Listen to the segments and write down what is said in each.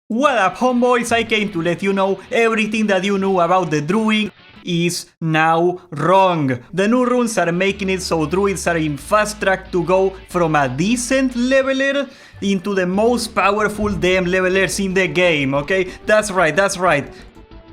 What up, homeboys? I came to let you know everything that you knew about the Druid is now wrong. The new runes are making it so Druids are in fast track to go from a decent leveler into the most powerful damn levelers in the game, okay? That's right.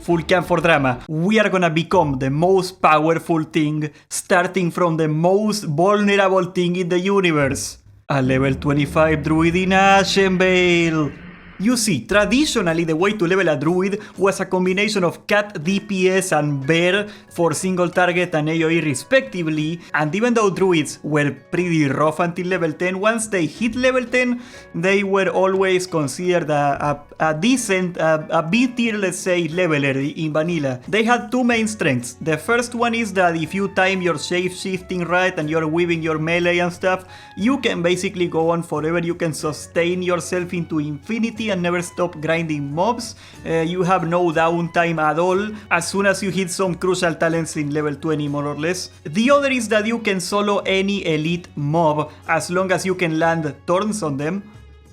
Full camp for drama. We are gonna become the most powerful thing, starting from the most vulnerable thing in the universe. A level 25 Druid in Ashenvale. You see, traditionally the way to level a Druid was a combination of cat DPS and bear for single target and AoE respectively, and even though Druids were pretty rough until level 10, once they hit level 10, they were always considered a decent, a B tier, let's say, leveler in vanilla. They had two main strengths. The first one is that if you time your shape-shifting right and you're weaving your melee and stuff, you can basically go on forever, you can sustain yourself into infinity and never stop grinding mobs. You have no downtime at all as soon as you hit some crucial talents in level 20 more or less. The other is that you can solo any elite mob as long as you can land turns on them,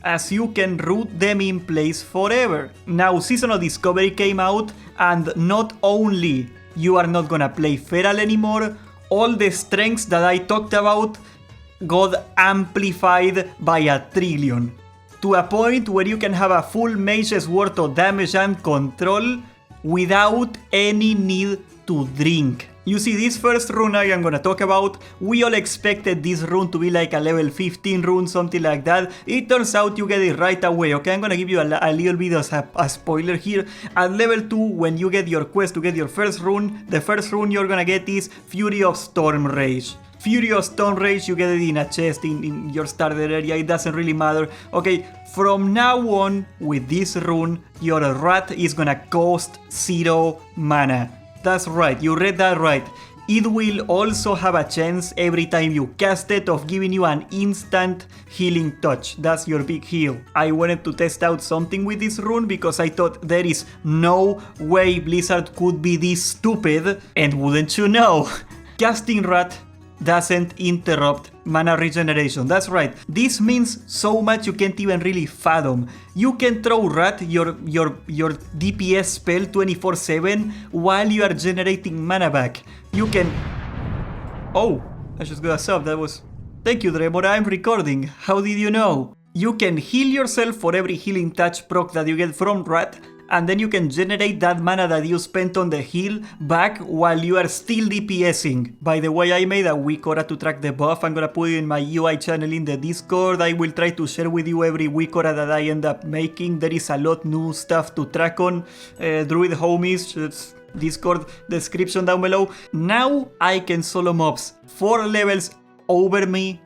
as you can root them in place forever. Now Season of Discovery came out, and not only you are not gonna play feral anymore, all the strengths that I talked about got amplified by a trillion, to a point where you can have a full mage's worth of damage and control without any need to drink. You see, this first rune I am gonna talk about, we all expected this rune to be like a level 15 rune, something like that. It turns out you get it right away, okay? I'm gonna give you a little bit of a spoiler here. At level 2, when you get your quest to get your first rune, the first rune you're gonna get is Fury of Storm Rage. Fury of Storm Rage, you get it in a chest in your starter area, it doesn't really matter. Okay, from now on, with this rune, your rat is gonna cost 0 mana. That's right, you read that right. It will also have a chance every time you cast it of giving you an instant healing touch. That's your big heal. I wanted to test out something with this rune because I thought there is no way Blizzard could be this stupid, and wouldn't you know, casting rat doesn't interrupt mana regeneration. That's right. This means so much you can't even really fathom. You can throw rat, your DPS spell 24/7 while you are generating mana back. You can... Oh, I just got a sub. That was... Thank you, Dremor. I'm recording. How did you know? You can heal yourself for every healing touch proc that you get from rat, and then you can generate that mana that you spent on the heal back while you are still DPSing. By the way, I made a weak aura to track the buff. I'm gonna put it in my UI channel in the Discord. I will try to share with you every weak aura that I end up making. There is a lot new stuff to track on. Druid homies, it's Discord description down below. Now I can solo mobs 4 levels over me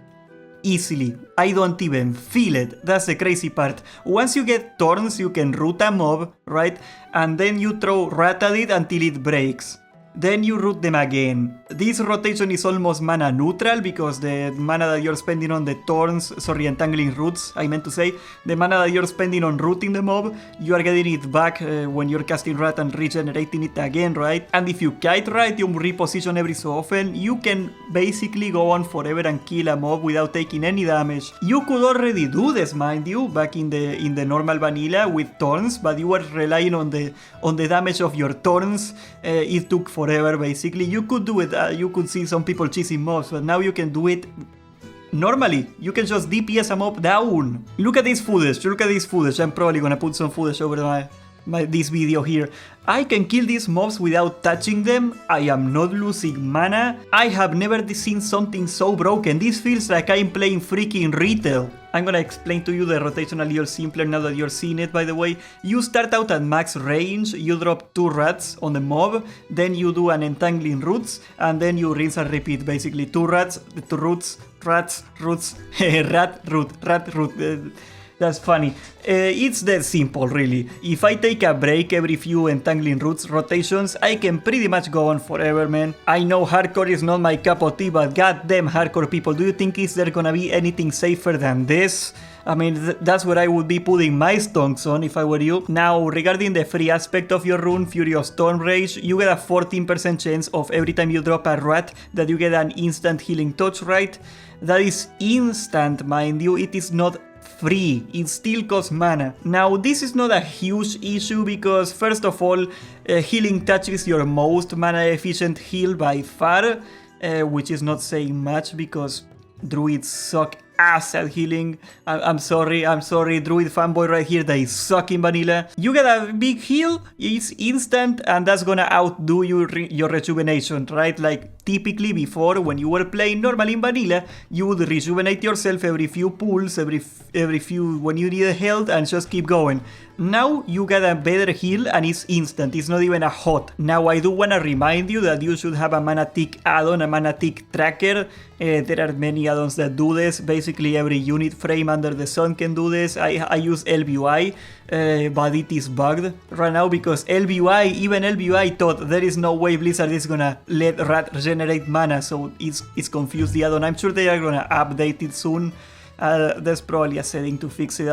easily. I don't even feel it. That's the crazy part. Once you get turns, you can root a mob, right? And then you throw rat at it until it breaks. Then you root them again. This rotation is almost mana neutral because the mana that you're spending on the entangling roots, I meant to say, the mana that you're spending on rooting the mob, you are getting it back when you're casting rat and regenerating it again, right? And if you kite right, you reposition every so often, you can basically go on forever and kill a mob without taking any damage. You could already do this, mind you, back in the normal vanilla with turns, but you were relying on the damage of your turns. It took forever basically. You could do it, you could see some people cheesing mobs, but now you can do it normally. You can just DPS a mob down. Look at this footage, I'm probably gonna put some footage over this video here. I can kill these mobs without touching them. I am not losing mana. I have never seen something so broken. This feels like I'm playing freaking retail. I'm gonna explain to you the rotation a little simpler now that you're seeing it, by the way. You start out at max range, you drop 2 rats on the mob, then you do an entangling roots, and then you rinse and repeat, basically 2 rats, 2 roots, rats, roots, rat, root. That's funny. It's that simple, really. If I take a break every few entangling roots rotations, I can pretty much go on forever, man. I know hardcore is not my cup of tea, but goddamn hardcore people, do you think is there gonna be anything safer than this? I mean, that's where I would be putting my stonks on if I were you. Now, regarding the free aspect of your rune, Fury of Storm Rage, you get a 14% chance of every time you drop a rat that you get an instant healing touch, right? That is instant, mind you. It is not free. It still costs mana. Now, this is not a huge issue because, first of all, healing touch is your most mana efficient heal by far, which is not saying much because druids suck ass at healing. I'm sorry, druid fanboy right here, they suck in vanilla. You get a big heal, it's instant, and that's gonna outdo your rejuvenation, right? Like typically before, when you were playing normally in vanilla, you would rejuvenate yourself every few pulls, every few when you need health, and just keep going. Now you get a better heal and it's instant, it's not even a hot. Now I do wanna remind you that you should have a mana tick add-on, a mana tick tracker. There are many add-ons that do this. Basically every unit frame under the sun can do this. I use LBUI, but it is bugged right now because even LBUI thought there is no way Blizzard is gonna let Rat regenerate mana, so it's confused the add-on. I'm sure they are gonna update it soon. There's probably a setting to fix it.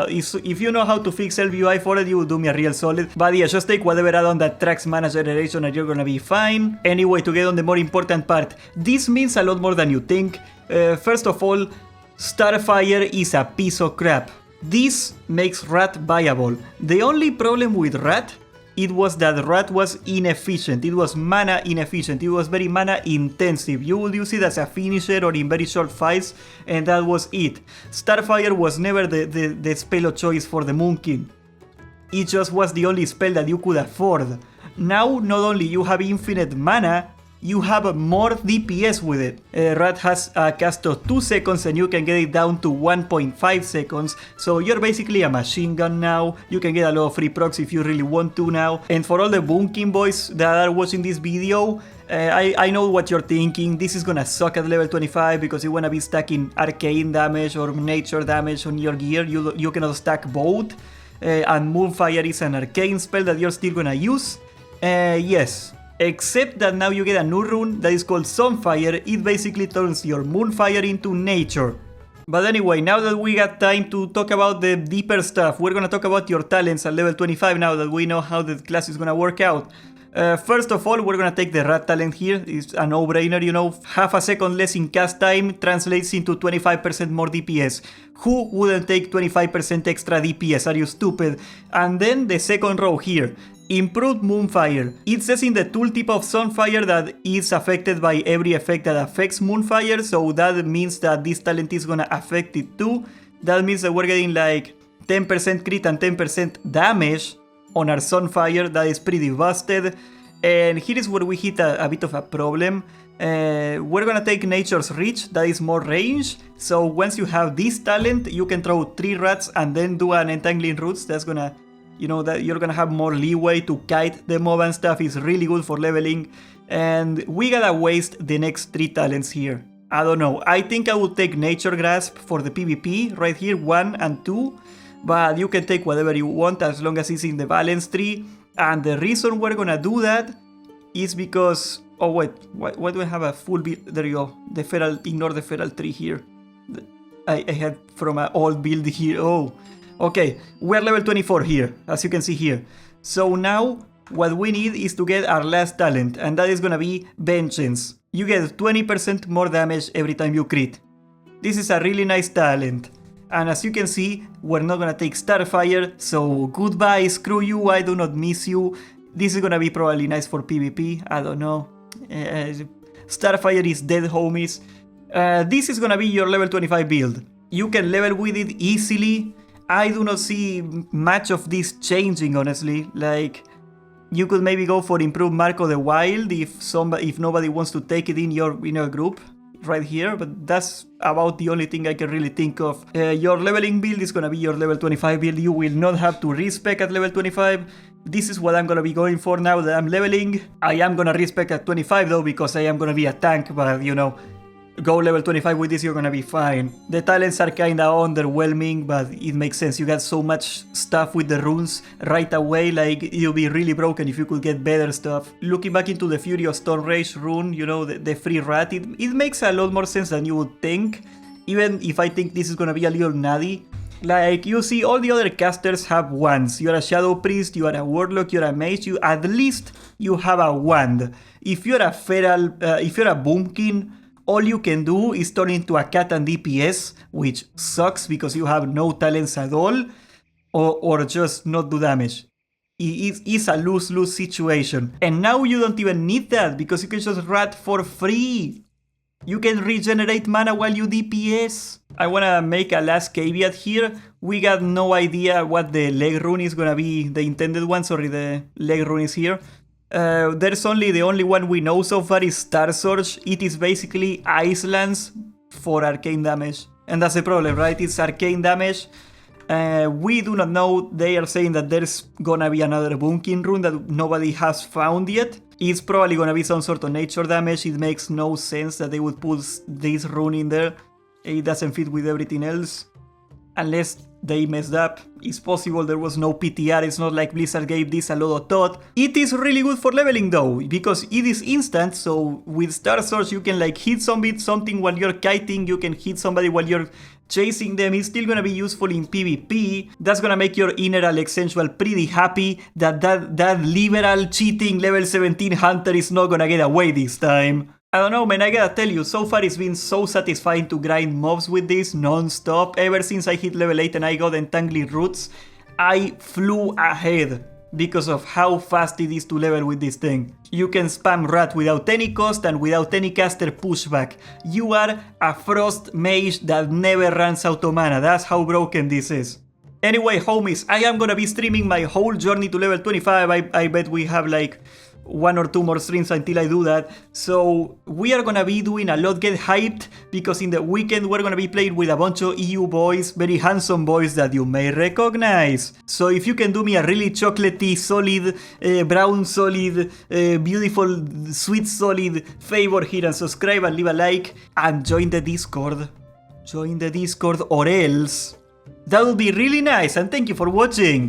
If you know how to fix LBUI for it, you will do me a real solid. But yeah, just take whatever add-on that tracks mana generation and you're gonna be fine. Anyway, to get on the more important part, this means a lot more than you think. First of all, Starfire is a piece of crap. This makes Rat viable. The only problem with Rat, it was that Rat was inefficient. It was mana inefficient. It was very mana intensive. You would use it as a finisher or in very short fights, and that was it. Starfire was never the spell of choice for the Moonkin. It just was the only spell that you could afford. Now, not only you have infinite mana, you have more DPS with it. Rat has a cast of 2 seconds and you can get it down to 1.5 seconds. So you're basically a machine gun now. You can get a lot of free procs if you really want to now. And for all the Boomkin boys that are watching this video, I know what you're thinking. This is gonna suck at level 25 because you wanna be stacking arcane damage or nature damage on your gear. You cannot stack both. And Moonfire is an arcane spell that you're still gonna use. Yes. Except that now you get a new rune that is called Sunfire. It basically turns your Moonfire into nature. But anyway, now that we got time to talk about the deeper stuff, we're gonna talk about your talents at level 25 now that we know how the class is gonna work out. First of all, we're gonna take the Rat talent here. It's a no-brainer, you know. Half a second less in cast time translates into 25% more DPS. Who wouldn't take 25% extra DPS? Are you stupid? And then the second row here. Improved Moonfire. It says in the tooltip of Sunfire that it's affected by every effect that affects Moonfire, so that means that this talent is gonna affect it too. That means that we're getting like 10% crit and 10% damage on our Sunfire. That is pretty busted. And here is where we hit a bit of a problem. We're gonna take Nature's Reach, that is more range. So once you have this talent, you can throw 3 rats and then do an Entangling Roots. That's gonna, you know, that you're gonna have more leeway to kite the mob and stuff. Is really good for leveling. And we gotta waste the next 3 talents here. I don't know. I think I would take Nature Grasp for the PvP right here, 1 and 2. But you can take whatever you want as long as it's in the balance tree. And the reason we're gonna do that is because... Oh wait, why do I have a full build? There you go. The feral, ignore the feral tree here. I had from an old build here. Oh, okay. We're level 24 here, as you can see here. So now what we need is to get our last talent, and that is gonna be Vengeance. You get 20% more damage every time you crit. This is a really nice talent. And as you can see, we're not gonna take Starfire, so goodbye, screw you, I do not miss you. This is gonna be probably nice for PvP, I don't know. Starfire is dead, homies. This is gonna be your level 25 build. You can level with it easily. I do not see much of this changing, honestly. Like, you could maybe go for improved Mark of the Wild if nobody wants to take it in your group right here, but that's about the only thing I can really think of. Your leveling build is gonna be your level 25 build. You will not have to respec at level 25. This is what I'm gonna be going for now that I'm leveling. I am gonna respec at 25 though, because I am gonna be a tank, but you know, go level 25 with this, you're gonna be fine. The talents are kinda underwhelming, but it makes sense. You got so much stuff with the runes right away, like, you'll be really broken if you could get better stuff. Looking back into the Fury of Storm Rage rune, you know, the free rat, it makes a lot more sense than you would think, even if I think this is gonna be a little nutty. Like, you see, all the other casters have wands. You're a Shadow Priest, you are a Warlock, you're a Mage, at least you have a wand. If you're a Feral, if you're a Boomkin, all you can do is turn into a cat and DPS, which sucks because you have no talents at all, or just not do damage. It's a lose-lose situation. And now you don't even need that because you can just rat for free. You can regenerate mana while you DPS. I wanna make a last caveat here. We got no idea what the leg rune is gonna be, the intended one. Sorry, the leg rune is here. There's the only one we know so far is Star Surge. It is basically Ice Lance for arcane damage. And that's the problem, right? It's arcane damage. We do not know. They are saying that there's gonna be another Bunkin rune that nobody has found yet. It's probably gonna be some sort of nature damage. It makes no sense that they would put this rune in there. It doesn't fit with everything else. Unless they messed up. It's possible there was no PTR. It's not like Blizzard gave this a lot of thought. It is really good for leveling though, because it is instant. So with Star Source you can like hit something while you're kiting. You can hit somebody while you're chasing them. It's still gonna be useful in PvP. That's gonna make your inner Alex Sensual pretty happy that liberal cheating level 17 hunter is not gonna get away this time. I don't know, man, I gotta tell you, so far it's been so satisfying to grind mobs with this non-stop. Ever since I hit level 8 and I got Entangling Roots, I flew ahead because of how fast it is to level with this thing. You can spam rat without any cost and without any caster pushback. You are a frost mage that never runs out of mana. That's how broken this is. Anyway, homies, I am gonna be streaming my whole journey to level 25. I bet we have like 1 or 2 more streams until I do that. So we are gonna be doing a lot. Get hyped, because in the weekend we're gonna be playing with a bunch of EU boys, very handsome boys that you may recognize. So if you can do me a really chocolatey, solid, brown solid, beautiful, sweet solid favor here and subscribe and leave a like and join the Discord. Join the Discord or else. That would be really nice, and thank you for watching.